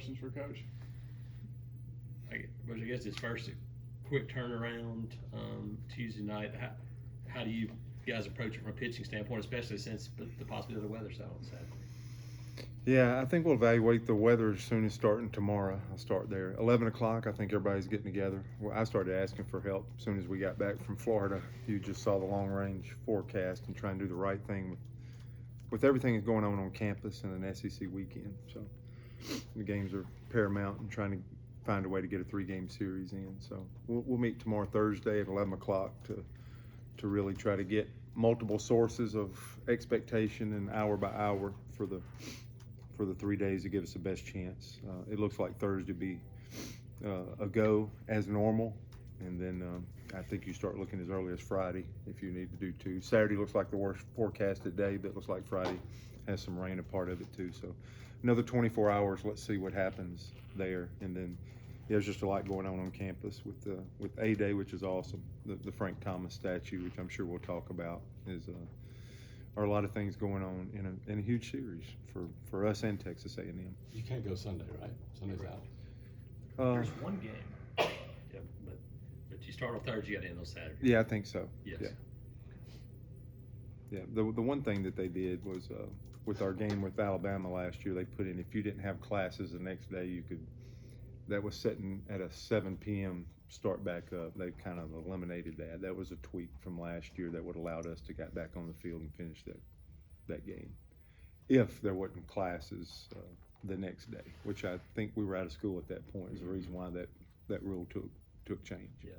questions for Coach? I guess it's first a quick turnaround Tuesday night. How do you guys approach it from a pitching standpoint, especially since the possibility of the weather's out on Saturday? Yeah, I think we'll evaluate the weather as soon as starting tomorrow. I'll start there. 11 o'clock, I think everybody's getting together. Well, I started asking for help as soon as we got back from Florida. You just saw the long-range forecast and trying to do the right thing with everything that's going on campus and an SEC weekend. So the games are paramount and trying to find a way to get a 3-game series in. So we'll meet tomorrow Thursday at 11 o'clock to really try to get multiple sources of expectation and hour by hour for the 3 days to give us the best chance. It looks like Thursday be a go as normal, and then I think you start looking as early as Friday if you need to do 2. Saturday looks like the worst forecasted day, but it looks like Friday has some rain a part of it too. So another 24 hours. Let's see what happens there, and then there's just a lot going on campus with A-Day, which is awesome. The Frank Thomas statue, which I'm sure we'll talk about, are a lot of things going on in a huge series for us and Texas A&M. You can't go Sunday, right? Sunday's out. There's one game. Yeah, but you start on Thursday, you got to end on Saturday. Yeah, I think so. Yes. Yeah. The one thing that they did was with our game with Alabama last year, they put in if you didn't have classes the next day, you could. That was setting at a 7 p.m. start back up. They've kind of eliminated that. That was a tweak from last year that would allowed us to get back on the field and finish that game. If there wasn't classes the next day, which I think we were out of school at that point, is the reason why that rule took change. Yeah.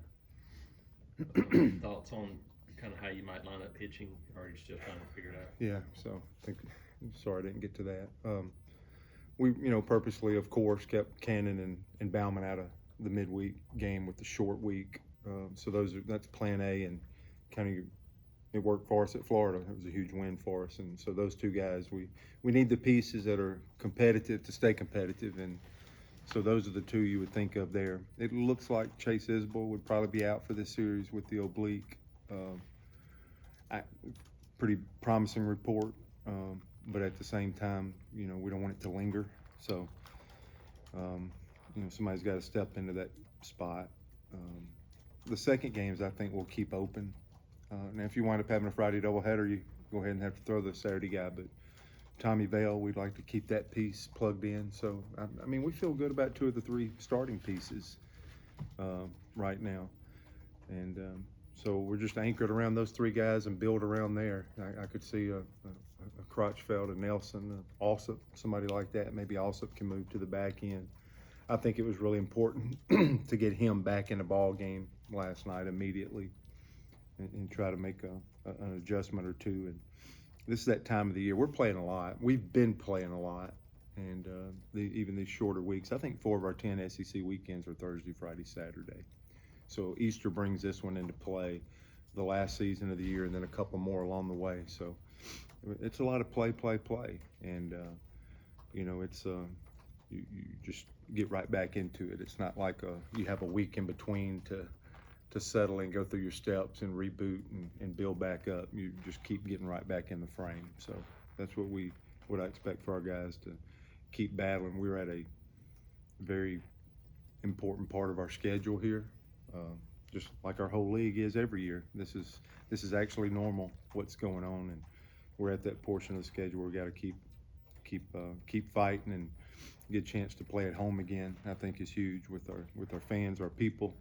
Thoughts on kind of how you might line up pitching, or are you still trying to figure it out? Yeah, so sorry I didn't get to that. We, purposely, of course, kept Cannon and Bauman out of the midweek game with the short week. So that's plan A, and kind of it worked for us at Florida. It was a huge win for us, and so those 2 guys, we need the pieces that are competitive to stay competitive, and so those are the 2 you would think of there. It looks like Chase Isbell would probably be out for this series with the oblique. Pretty promising report. But at the same time, we don't want it to linger. So, somebody's got to step into that spot. The second games, I think, we'll keep open. Now, if you wind up having a Friday doubleheader, you go ahead and have to throw the Saturday guy. But Tommy Vale, we'd like to keep that piece plugged in. So, I mean, we feel good about 2 of the 3 starting pieces right now. And so we're just anchored around those 3 guys and build around there. I could see a Crotchfeld, a Nelson, Alsop, somebody like that. Maybe Alsop can move to the back end. I think it was really important to get him back in the ball game last night immediately and try to make an adjustment or 2. And this is that time of the year. We're playing a lot. We've been playing a lot. And even these shorter weeks, I think 4 of our 10 SEC weekends are Thursday, Friday, Saturday. So Easter brings this one into play, the last season of the year, and then a couple more along the way. So it's a lot of play, and it's you just get right back into it. It's not like you have a week in between to settle and go through your steps and reboot and build back up. You just keep getting right back in the frame. So that's what I expect for our guys to keep battling. We're at a very important part of our schedule here. Just like our whole league is every year. This is actually normal what's going on, and we're at that portion of the schedule where we got to keep fighting and get a chance to play at home again. I think is huge with our fans, our people,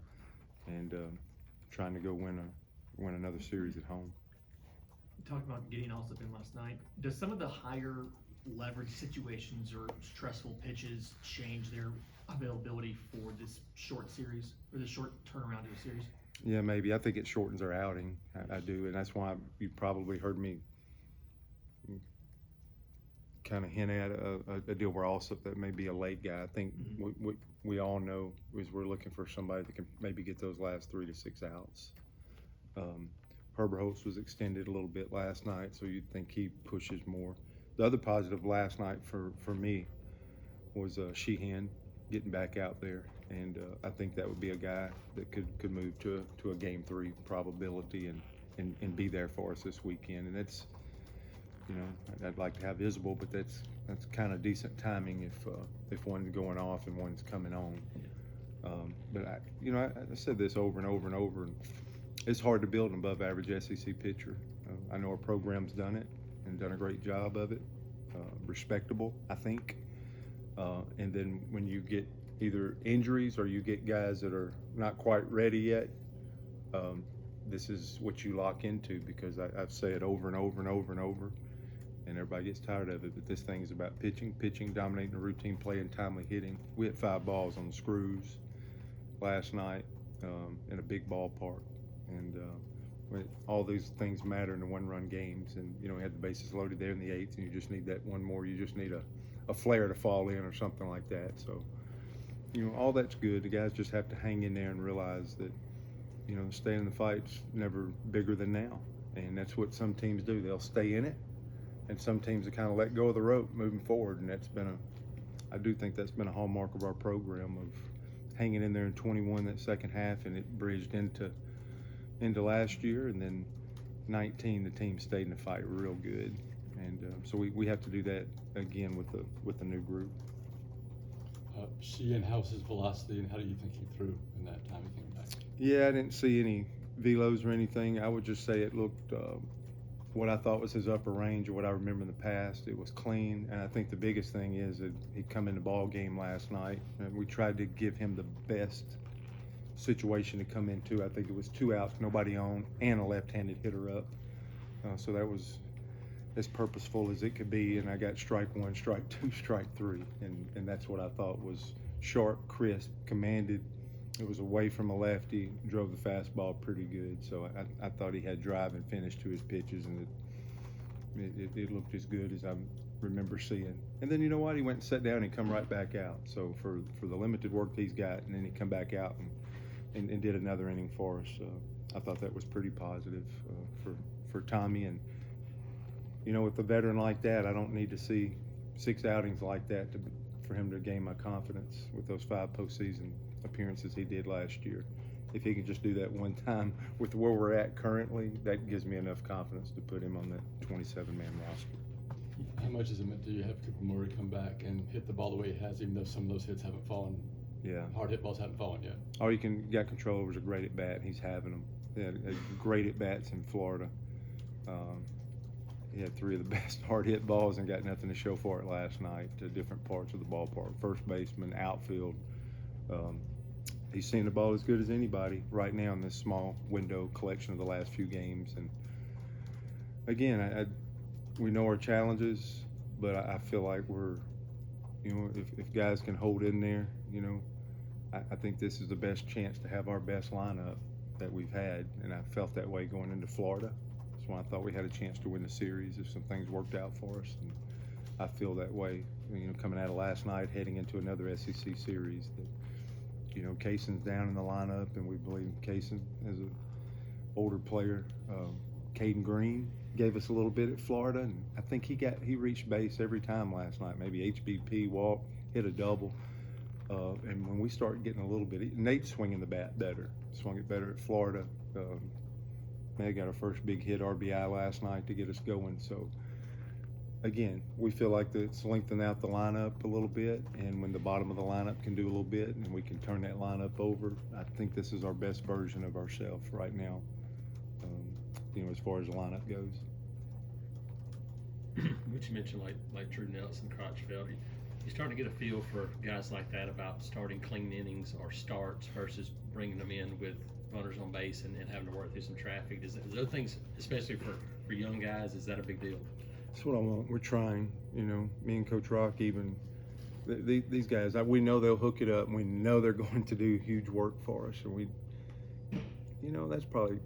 and trying to go win another series at home. You talked about getting Alsop in last night. Does some of the higher leverage situations or stressful pitches change their availability for this short series or the short turnaround to a series? Yeah, maybe. I think it shortens our outing. I do, and that's why you probably heard me kind of hint at a deal where Alsop that may be a late guy. I think we all know is we're looking for somebody that can maybe get those last 3 to 6 outs. Herbert Holtz was extended a little bit last night, so you'd think he pushes more. The other positive last night for me was Sheehan getting back out there, and I think that would be a guy that could move to a game 3 probability and be there for us this weekend. And that's, I'd like to have Isbell, but that's that's kind of decent timing if one's going off and one's coming on. But I said this over and over and over, and it's hard to build an above average SEC pitcher. I know our program's done it and done a great job of it, respectable, I think. And then when you get either injuries or you get guys that are not quite ready yet, this is what you lock into, because I've said it over and over and over and over, and everybody gets tired of it. But this thing is about pitching, dominating the routine play, and timely hitting. We hit 5 balls on the screws last night in a big ballpark, and all these things matter in the 1-run games. And we had the bases loaded there in the 8th, and you just need that one more. You just need a flare to fall in or something like that. So all that's good. The guys just have to hang in there and realize that staying in the fight's never bigger than now, and that's what some teams do. They'll stay in it, and some teams will kind of let go of the rope moving forward, and I do think that's been a hallmark of our program, of hanging in there in 21 that second half, and it bridged into last year, and then 19 the team stayed in the fight real good, and so we have to do that again with the new group. Sheehan, how's his velocity, and how do you think he threw in that time he came back? Yeah, I didn't see any velos or anything. I would just say it looked what I thought was his upper range of what I remember in the past. It was clean, and I think the biggest thing is that he come in the ball game last night, and we tried to give him the best situation to come into. I think it was 2 outs, nobody on, and a left-handed hitter up. So that was as purposeful as it could be, and I got strike 1, strike 2, strike 3, and that's what I thought was sharp, crisp, commanded. It was away from a lefty, drove the fastball pretty good. So I thought he had drive and finish to his pitches, and it looked as good as I remember seeing. And then you know what? He went and sat down and come right back out. So for the limited work he's got, and then he come back out and did another inning for us. I thought that was pretty positive for Tommy. And with a veteran like that, I don't need to see 6 outings like that for him to gain my confidence with those 5 postseason appearances he did last year. If he can just do that one time with where we're at currently, that gives me enough confidence to put him on that 27-man roster. How much does it mean to you have Cooper Murray come back and hit the ball the way he has, even though some of those hits haven't fallen? Yeah. Hard hit balls haven't fallen yet. All you got control over is a great at bat. He's having them. He had great at bats in Florida. He had 3 of the best hard hit balls and got nothing to show for it last night to different parts of the ballpark. First baseman, outfield. He's seen the ball as good as anybody right now in this small window collection of the last few games. And again, we know our challenges, but I feel like we're, if guys can hold in there, I think this is the best chance to have our best lineup that we've had, and I felt that way going into Florida. That's why I thought we had a chance to win the series if some things worked out for us, and I feel that way, coming out of last night, heading into another SEC series. That Kaysen's down in the lineup, and we believe Kaysen as an older player. Caden Green gave us a little bit at Florida, and I think he reached base every time last night. Maybe HBP, walk, hit a double. And when we start getting a little bit, Nate's swinging the bat better. Swung it better at Florida. They got our first big hit RBI last night to get us going. So again, we feel like it's lengthened out the lineup a little bit, and when the bottom of the lineup can do a little bit and we can turn that lineup over, I think this is our best version of ourselves right now, as far as the lineup goes. Which you mentioned, like Drew Nelson, Crotchfield. You starting to get a feel for guys like that about starting clean innings or starts versus bringing them in with runners on base and having to work through some traffic. Is those things, especially for young guys, is that a big deal? That's what I want. We're trying, me and Coach Rock even. These guys, we know they'll hook it up, and we know they're going to do huge work for us. And that's probably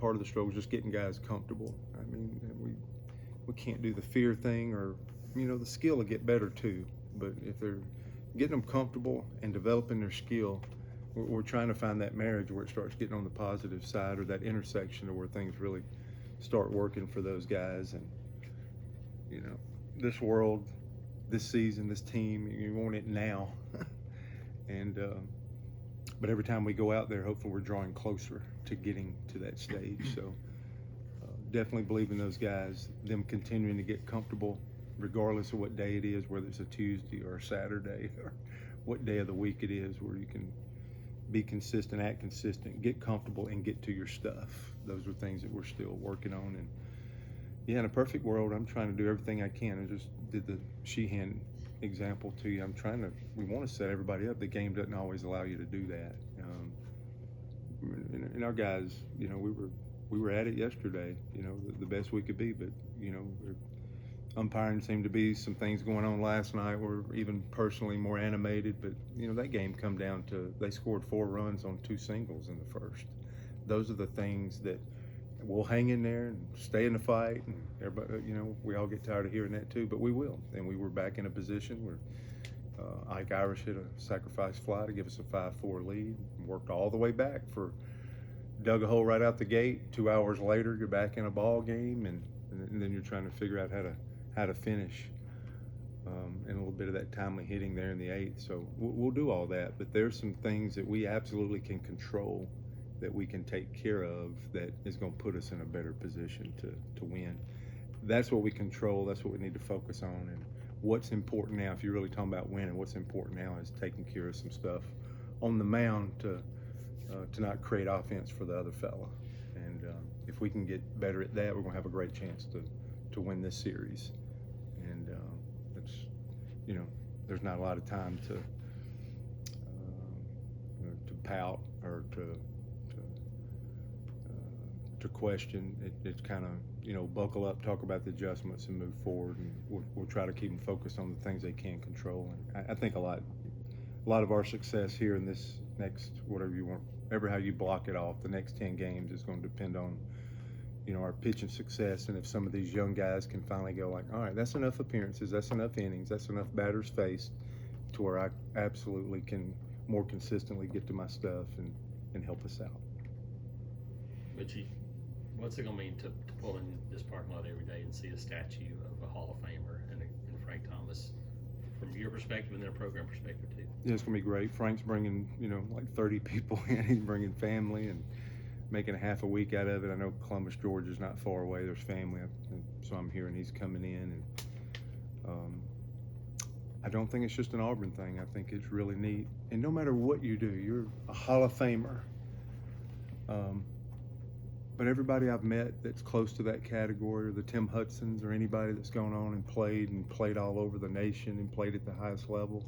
part of the struggle, just getting guys comfortable. I mean, we can't do the fear thing, or, the skill will get better too. But if they're getting them comfortable and developing their skill, we're trying to find that marriage where it starts getting on the positive side, or that intersection of where things really start working for those guys. And this world, this season, this team, you want it now. And but every time we go out there, hopefully we're drawing closer to getting to that stage. So definitely believe in those guys, them continuing to get comfortable regardless of what day it is, whether it's a Tuesday or a Saturday or what day of the week it is, where you can be consistent, act consistent, get comfortable, and get to your stuff. Those are things that we're still working on. And yeah, in a perfect world, I'm trying to do everything I can. I just did the Sheehan example to you. We want to set everybody up. The game doesn't always allow you to do that. And our guys, you know, we were at it yesterday, you know, the best we could be, but, you know, umpiring seemed to be some things going on last night. We're even personally more animated, but, you know, that game come down to, they scored 4 runs on 2 singles in the first. Those are the things that we'll hang in there and stay in the fight, and everybody, you know, we all get tired of hearing that too, but we will. And we were back in a position where Ike Irish hit a sacrifice fly to give us a 5-4 lead, worked all the way back dug a hole right out the gate. 2 hours later, you're back in a ball game, and then you're trying to figure out how to finish. And a little bit of that timely hitting there in the 8th. So we'll do all that, but there's some things that we absolutely can control, that we can take care of, that is going to put us in a better position to win. That's what we control. That's what we need to focus on. And what's important now, if you're really talking about winning, what's important now is taking care of some stuff on the mound to not create offense for the other fella. And if we can get better at that, we're going to have a great chance to win this series. And it's, you know, there's not a lot of time to pout or to question. It's kind of, you know, buckle up, talk about the adjustments, and move forward. And we'll try to keep them focused on the things they can control. And I think a lot of our success here in this next, how you block it off, the next 10 games is going to depend on, you know, our pitching success. And if some of these young guys can finally go like, all right, that's enough appearances, that's enough innings, that's enough batters faced, to where I absolutely can more consistently get to my stuff and help us out. Butchie, what's it gonna mean to pull in this parking lot every day and see a statue of a Hall of Famer and Frank Thomas, from your perspective and their program perspective too? Yeah, it's gonna be great. Frank's bringing, you know, like 30 people in. He's bringing family and making a half a week out of it. I know Columbus, Georgia's not far away. There's family, so I'm hearing he's coming in. And I don't think it's just an Auburn thing. I think it's really neat. And no matter what you do, you're a Hall of Famer. But everybody I've met that's close to that category, or the Tim Hudsons, or anybody that's gone on and played all over the nation and played at the highest level,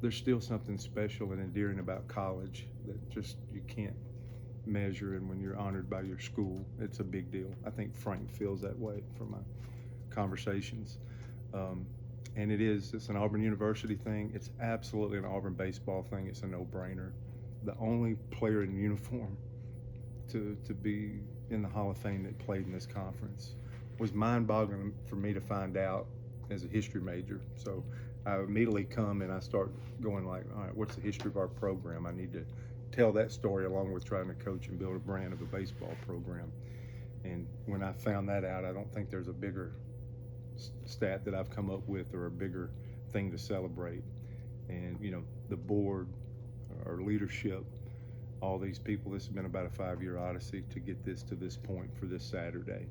there's still something special and endearing about college that just you can't measure. And when you're honored by your school, it's a big deal. I think Frank feels that way from my conversations. And it's an Auburn University thing. It's absolutely an Auburn baseball thing. It's a no-brainer. The only player in uniform to be in the Hall of Fame that played in this conference was mind-boggling for me to find out as a history major. So I immediately come and I start going like, all right, what's the history of our program? I need to tell that story along with trying to coach and build a brand of a baseball program. And when I found that out, I don't think there's a bigger stat that I've come up with, or a bigger thing to celebrate. And, you know, the board, our leadership, all these people, this has been about a 5-year odyssey to get this to this point for this Saturday.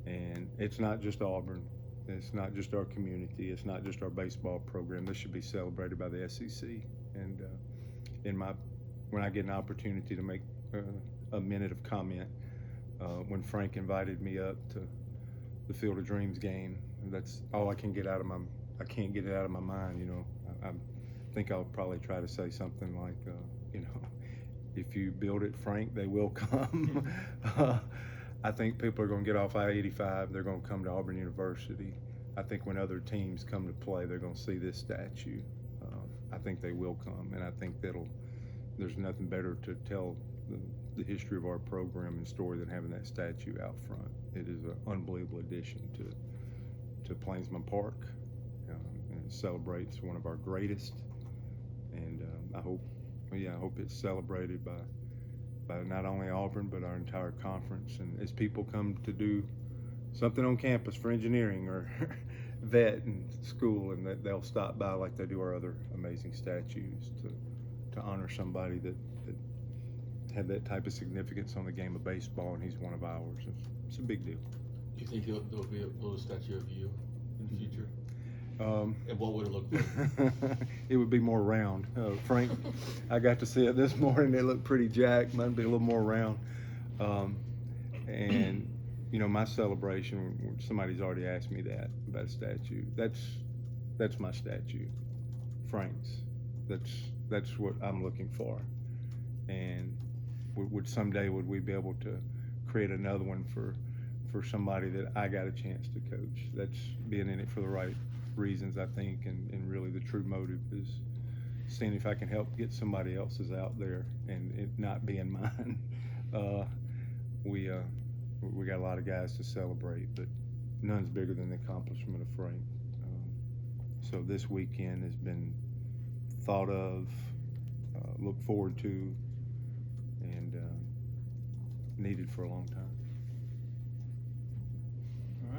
And it's not just Auburn. It's not just our community. It's not just our baseball program. This should be celebrated by the SEC. And when I get an opportunity to make a minute of comment, when Frank invited me up to the Field of Dreams game, that's all I can get out of I can't get it out of my mind. You know, I think I'll probably try to say something like, you know, if you build it, Frank, they will come. I think people are going to get off I-85. They're going to come to Auburn University. I think when other teams come to play, they're going to see this statue. I think they will come, and I think there's nothing better to tell the history of our program and story than having that statue out front. It is an unbelievable addition to Plainsman Park, and it celebrates one of our greatest. And I hope it's celebrated by not only Auburn but our entire conference. And as people come to do something on campus for engineering or vet and school, and that they'll stop by like they do our other amazing statues to honor somebody that had that type of significance on the game of baseball, and he's one of ours. It's a big deal. Do you think there'll be a little statue of you in the future? And what would it look like? It would be more round. Frank, I got to see it this morning. It looked pretty jacked. Might be a little more round. And you know, my celebration. Somebody's already asked me that about a statue. That's my statue, Frank's. That's what I'm looking for. And would someday would we be able to create another one for somebody that I got a chance to coach? That's being in it for the right reasons, I think, and really the true motive is seeing if I can help get somebody else's out there and it not being mine. We got a lot of guys to celebrate, but none's bigger than the accomplishment of Frank. So this weekend has been thought of, looked forward to, and needed for a long time.